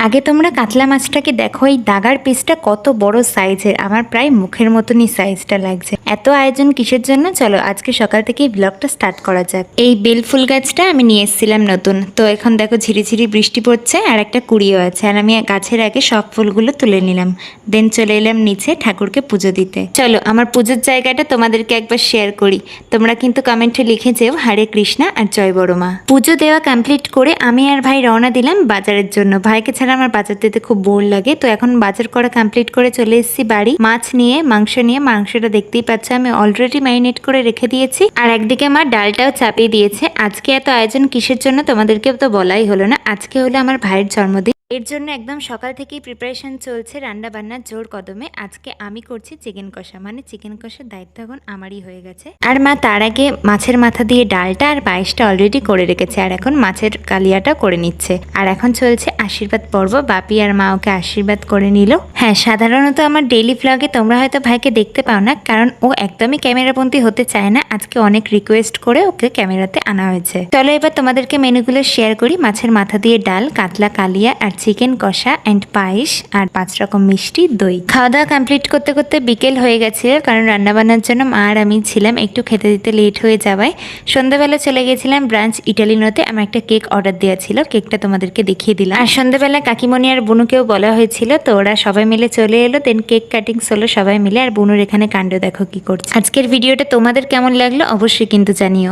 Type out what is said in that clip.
আগে তোমরা কাতলা মাছটাকে দেখো, এই দাগার পিসটা কত বড় সাইজের, আমার প্রায় মুখের মতনই সাইজটা লাগছে। এত আয়োজন কিসের জন্য? চলো আজকে সকাল থেকে ব্লগটা স্টার্ট করা যাক। এই বেল ফুল গাছটা আমি নিয়ে এসেছিলাম নতুন, তো এখন দেখো ঝিরিঝিরি বৃষ্টি পড়ছে আর একটা কুড়িও আছে, আর আমি গাছের আগে সব ফুলগুলো তুলে নিলাম। দেন চলে এলাম নিচে ঠাকুরকে পুজো দিতে। চলো আমার পুজোর জায়গাটা তোমাদেরকে একবার শেয়ার করি। তোমরা কিন্তু কমেন্টে লিখে যেও হরে কৃষ্ণা আর জয় বড় মা। পুজো দেওয়া কমপ্লিট করে আমি আর ভাই রওনা দিলাম বাজারের জন্য। ভাইকে ছাড়া আমার বাজার দিতে খুব বোর লাগে, তো এখন বাজার করা কমপ্লিট করে চলে এসেছি বাড়ি। মাছ নিয়ে মাংস নিয়ে, মাংসটা দেখতেই পাচ্ছ আমি অলরেডি ম্যারিনেট করে রেখে দিয়েছি, আর একদিকে মা ডালটাও চাপিয়ে দিয়েছে। আজকে এত আয়োজন কিসের জন্য তোমাদেরকে তো বলাই হলো না। আজকে হলো আমার ভাইয়ের জন্মদিন, এর জন্য একদম সকাল থেকেই প্রিপারেশন চলছে রান্না বান্নার জোর কদমে। আজকে আমি করছি চিকেন কষা, মানে চিকেন কষার দায়িত্ব এখন আমারই হয়ে গেছে। আর মা তার আগে মাছের মাথা দিয়ে ডালটা আর পায়েসটা অলরেডি করে রেখেছে, আর এখন মাছের কালিয়াটা করে নিচ্ছে। আর এখন চলছে আশীর্বাদ পর্ব, বাপি আর মা ওকে আশীর্বাদ করে নিল। হ্যাঁ, সাধারণত আমার ডেইলি ভ্লগে তোমরা হয়তো ভাইকে দেখতে পাও না, কারণ ও একদমই ক্যামেরাবন্দি হতে চায় না। আজকে অনেক রিকোয়েস্ট করে ওকে ক্যামেরাতে আনা হয়েছে। চলো এবার তোমাদেরকে মেনুগুলো শেয়ার করি। মাছের মাথা দিয়ে ডাল, কাতলা কালিয়া আর চিকেন কষা অ্যান্ড পায়েস, আর 5 রকম মিষ্টি, দই। খাওয়া দাওয়া কমপ্লিট করতে করতে বিকেল হয়ে গেছিল, কারণ রান্নাবান্নার জন্য মা আর আমি ছিলাম, একটু খেতে দিতে লেট হয়ে যাওয়ায় সন্ধ্যাবেলা চলে গেছিলাম ব্রাঞ্চ ইটালিনোতে। আমার একটা কেক অর্ডার দেওয়া ছিল, কেকটা তোমাদেরকে দেখিয়ে দিলাম। আর সন্ধ্যাবেলা কাকিমণি আর বুনুকেও বলা হয়েছিল, তো ওরা সবাই মিলে চলে এলো। দেন কেক কাটিংস হলো সবাই মিলে, আর বুনুর এখানে কাণ্ড দেখো কি করছে। আজকের ভিডিওটা তোমাদের কেমন লাগলো অবশ্যই কিন্তু জানিও।